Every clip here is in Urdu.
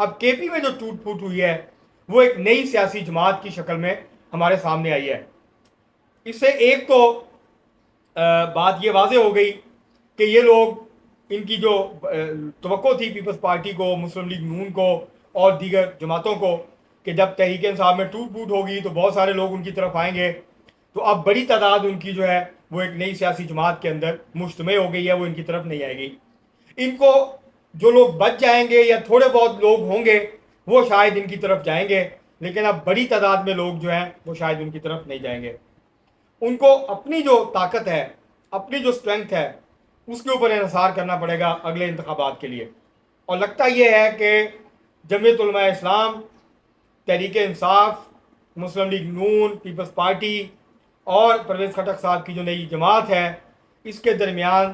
اب کے پی میں جو ٹوٹ پھوٹ ہوئی ہے وہ ایک نئی سیاسی جماعت کی شکل میں ہمارے سامنے آئی ہے. اس سے ایک تو بات یہ واضح ہو گئی کہ یہ لوگ، ان کی جو توقع تھی پیپلز پارٹی کو، مسلم لیگ نون کو اور دیگر جماعتوں کو، کہ جب تحریک انصاف میں ٹوٹ پھوٹ ہوگی تو بہت سارے لوگ ان کی طرف آئیں گے، تو اب بڑی تعداد ان کی جو ہے وہ ایک نئی سیاسی جماعت کے اندر مجتمع ہو گئی ہے، وہ ان کی طرف نہیں آئے گی. ان کو جو لوگ بچ جائیں گے یا تھوڑے بہت لوگ ہوں گے وہ شاید ان کی طرف جائیں گے، لیکن اب بڑی تعداد میں لوگ جو ہیں وہ شاید ان کی طرف نہیں جائیں گے. ان کو اپنی جو طاقت ہے، اپنی جو اسٹرینتھ ہے، اس کے اوپر انحصار کرنا پڑے گا اگلے انتخابات کے لیے. اور لگتا یہ ہے کہ جمعیت علماء اسلام، تحریک انصاف، مسلم لیگ نون، پیپلز پارٹی اور پرویز خٹک صاحب کی جو نئی جماعت ہے، اس کے درمیان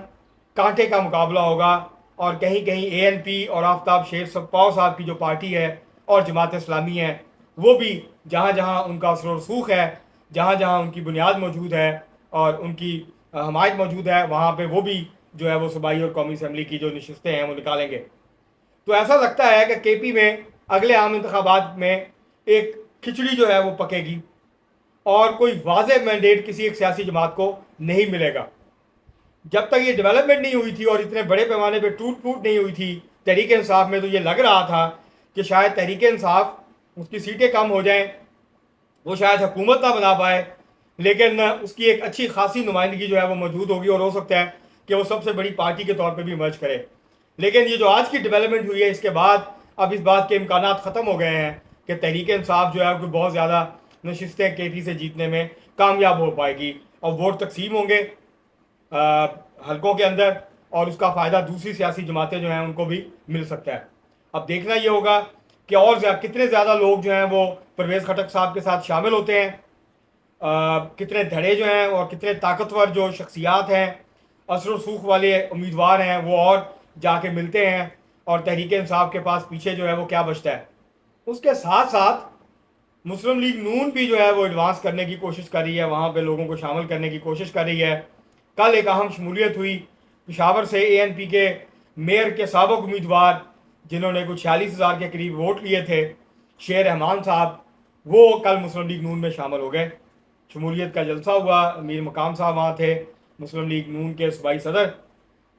کانٹے کا مقابلہ ہوگا. اور کہیں کہیں اے این پی اور آفتاب شیر پاؤ صاحب کی جو پارٹی ہے اور جماعت اسلامی ہے، وہ بھی جہاں جہاں ان کا اثر و رسوخ ہے، جہاں جہاں ان کی بنیاد موجود ہے اور ان کی حمایت موجود ہے، وہاں پہ وہ بھی جو ہے وہ صوبائی اور قومی اسمبلی کی جو نشستیں ہیں وہ نکالیں گے. تو ایسا لگتا ہے کہ کے پی میں اگلے عام انتخابات میں ایک کھچڑی جو ہے وہ پکے گی اور کوئی واضح مینڈیٹ کسی ایک سیاسی جماعت کو نہیں ملے گا. جب تک یہ ڈیولپمنٹ نہیں ہوئی تھی اور اتنے بڑے پیمانے پہ ٹوٹ پھوٹ نہیں ہوئی تھی تحریک انصاف میں، تو یہ لگ رہا تھا کہ شاید تحریک انصاف، اس کی سیٹیں کم ہو جائیں، وہ شاید حکومت نہ بنا پائے، لیکن اس کی ایک اچھی خاصی نمائندگی جو ہے وہ موجود ہوگی اور ہو سکتا ہے کہ وہ سب سے بڑی پارٹی کے طور پہ بھی مرج کرے. لیکن یہ جو آج کی ڈیولپمنٹ ہوئی ہے، اس کے بعد اب اس بات کے امکانات ختم ہو گئے ہیں کہ تحریک انصاف جو ہے کوئی بہت زیادہ نشستیں کے پی سے جیتنے میں کامیاب ہو پائے گی. اور ووٹ تقسیم ہوں گے حلقوں کے اندر، اور اس کا فائدہ دوسری سیاسی جماعتیں جو ہیں ان کو بھی مل سکتا ہے. اب دیکھنا یہ ہوگا کہ اور کتنے زیادہ لوگ جو ہیں وہ پرویز خٹک صاحب کے ساتھ شامل ہوتے ہیں، کتنے دھڑے جو ہیں اور کتنے طاقتور جو شخصیات ہیں، اثر و رسوخ والے امیدوار ہیں، وہ اور جا کے ملتے ہیں، اور تحریک انصاف کے پاس پیچھے جو ہے وہ کیا بچتا ہے. اس کے ساتھ ساتھ مسلم لیگ نون بھی جو ہے وہ ایڈوانس کرنے کی کوشش کر رہی ہے، وہاں پہ لوگوں کو شامل کرنے کی کوشش کر رہی ہے. کل ایک اہم شمولیت ہوئی پشاور سے، اے این پی کے میئر کے سابق امیدوار جنہوں نے کچھ 46,000 کے قریب ووٹ لیے تھے، شیر رحمان صاحب، وہ کل مسلم لیگ نون میں شامل ہو گئے. شمولیت کا جلسہ ہوا، امیر مقام صاحب وہاں تھے، مسلم لیگ نون کے صوبائی صدر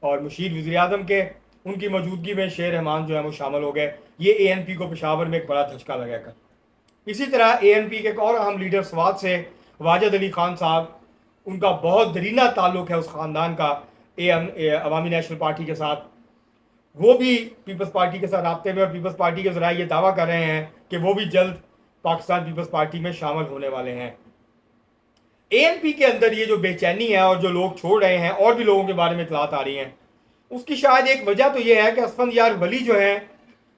اور مشیر وزیر اعظم کے، ان کی موجودگی میں شیر رحمان جو ہے وہ شامل ہو گئے. یہ اے این پی کو پشاور میں ایک بڑا دھچکا لگا کر. اسی طرح اے این پی کے ایک اور اہم لیڈر سوات سے واجد علی خان صاحب، ان کا بہت دیرینہ تعلق ہے اس خاندان کا عوامی نیشنل پارٹی کے ساتھ، وہ بھی پیپلز پارٹی کے ساتھ رابطے میں، اور پیپلز پارٹی کے ذرائع یہ دعویٰ کر رہے ہیں کہ وہ بھی جلد پاکستان پیپلز پارٹی میں شامل ہونے والے ہیں. اے این پی کے اندر یہ جو بے چینی ہے اور جو لوگ چھوڑ رہے ہیں، اور بھی لوگوں کے بارے میں اطلاعات آ رہی ہیں، اس کی شاید ایک وجہ تو یہ ہے کہ اسفندیار ولی جو ہیں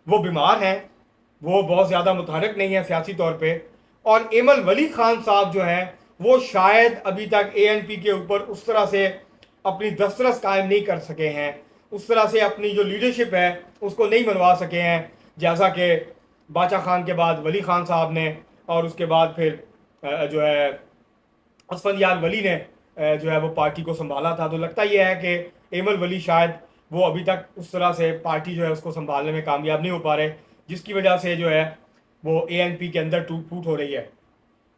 وہ بیمار ہیں، وہ بہت زیادہ متحرک نہیں ہیں سیاسی طور پہ، اور ایمل ولی خان صاحب جو ہیں وہ شاید ابھی تک اے این پی کے اوپر اس طرح سے اپنی دسترس قائم نہیں کر سکے ہیں، اس طرح سے اپنی جو لیڈرشپ ہے اس کو نہیں منوا سکے ہیں، جیسا کہ باچا خان کے بعد ولی خان صاحب نے، اور اس کے بعد پھر جو ہے اسفندیار ولی نے جو ہے وہ پارٹی کو سنبھالا تھا. تو لگتا یہ ہے کہ ایمل ولی شاید وہ ابھی تک اس طرح سے پارٹی جو ہے اس کو سنبھالنے میں کامیاب نہیں ہو پا رہے، جس کی وجہ سے جو ہے وہ اے این پی کے اندر ٹوٹ پھوٹ ہو رہی ہے.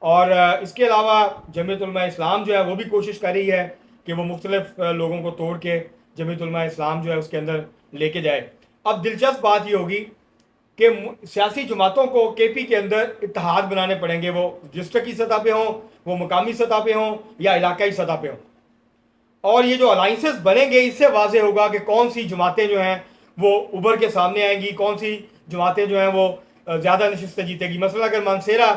اور اس کے علاوہ جمعیت علماء اسلام جو ہے وہ بھی کوشش کر رہی ہے کہ وہ مختلف لوگوں کو توڑ کے جمعیت علماء اسلام جو ہے اس کے اندر لے کے جائے. اب دلچسپ بات یہ ہوگی کہ سیاسی جماعتوں کو کے پی کے اندر اتحاد بنانے پڑیں گے، وہ ڈسٹرکٹ کی سطح پہ ہوں، وہ مقامی سطح پہ ہوں یا علاقائی سطح پہ ہوں. اور یہ جو الائنسز بنیں گے، اس سے واضح ہوگا کہ کون سی جماعتیں جو ہیں وہ ابھر کے سامنے آئیں گی، کون سی جماعتیں جو ہیں وہ زیادہ نشستیں جیتے گی. مثلا اگر مانسیرا،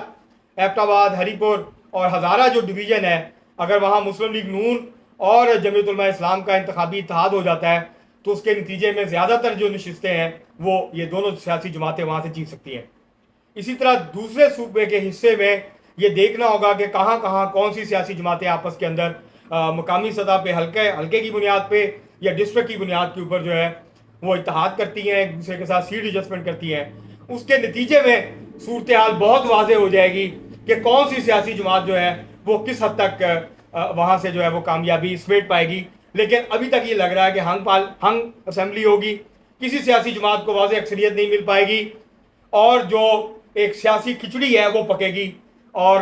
ایبٹ آباد، ہری پور اور ہزارہ جو ڈویژن ہے، اگر وہاں مسلم لیگ نون اور جمعیت علماء اسلام کا انتخابی اتحاد ہو جاتا ہے تو اس کے نتیجے میں زیادہ تر جو نشستیں ہیں وہ یہ دونوں سیاسی جماعتیں وہاں سے جیت سکتی ہیں. اسی طرح دوسرے صوبے کے حصے میں یہ دیکھنا ہوگا کہ کہاں کہاں کون سی سیاسی جماعتیں آپس کے اندر مقامی سطح پہ حلقے کی بنیاد پہ یا ڈسٹرکٹ کی بنیاد کے اوپر جو ہے وہ اتحاد کرتی ہیں، ایک دوسرے کے ساتھ سیٹ ایڈجسٹمنٹ کرتی ہیں. اس کے نتیجے میں صورتحال بہت واضح ہو جائے گی کہ کون سی سیاسی جماعت جو ہے وہ کس حد تک وہاں سے جو ہے وہ کامیابی سمیٹ پائے گی. لیکن ابھی تک یہ لگ رہا ہے کہ ہنگ اسمبلی ہوگی، کسی سیاسی جماعت کو واضح اکثریت نہیں مل پائے گی. اور جو ایک سیاسی کھچڑی ہے وہ پکے گی، اور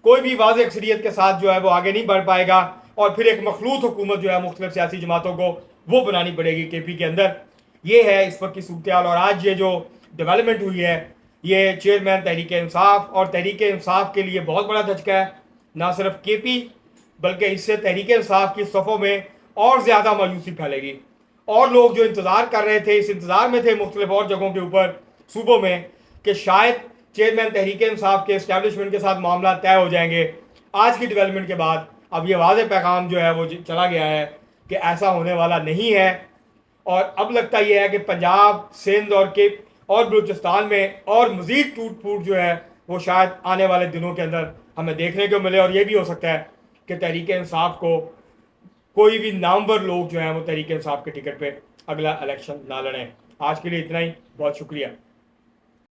کوئی بھی واضح اکثریت کے ساتھ جو ہے وہ آگے نہیں بڑھ پائے گا، اور پھر ایک مخلوط حکومت جو ہے مختلف سیاسی جماعتوں کو وہ بنانی پڑے گی کے پی کے اندر۔ یہ ہے اس وقت کی صورتحال، اور آج یہ جو ڈیولپمنٹ ہوئی ہے یہ چیئرمین تحریک انصاف اور تحریک انصاف کے لیے بہت بڑا دھچکا ہے، نہ صرف کے پی بلکہ اس سے تحریک انصاف کی صفوں میں اور زیادہ مایوسی پھیلے گی، اور لوگ جو انتظار کر رہے تھے، اس انتظار میں تھے مختلف اور جگہوں کے اوپر صوبوں میں کہ شاید چیئرمین تحریک انصاف کے اسٹیبلشمنٹ کے ساتھ معاملات طے ہو جائیں گے، آج کی ڈیولپمنٹ کے بعد اب یہ واضح پیغام جو ہے وہ چلا گیا ہے کہ ایسا ہونے والا نہیں ہے، اور اب لگتا یہ ہے کہ پنجاب، سندھ اور بلوچستان میں اور مزید ٹوٹ پھوٹ جو ہے وہ شاید آنے والے دنوں کے اندر ہمیں دیکھنے کو ملے، اور یہ بھی ہو سکتا ہے کہ تحریک انصاف کو کوئی بھی نامور لوگ جو ہیں وہ تحریک انصاف کے ٹکٹ پہ اگلا الیکشن نہ لڑیں۔ آج کے لیے اتنا ہی، بہت شکریہ۔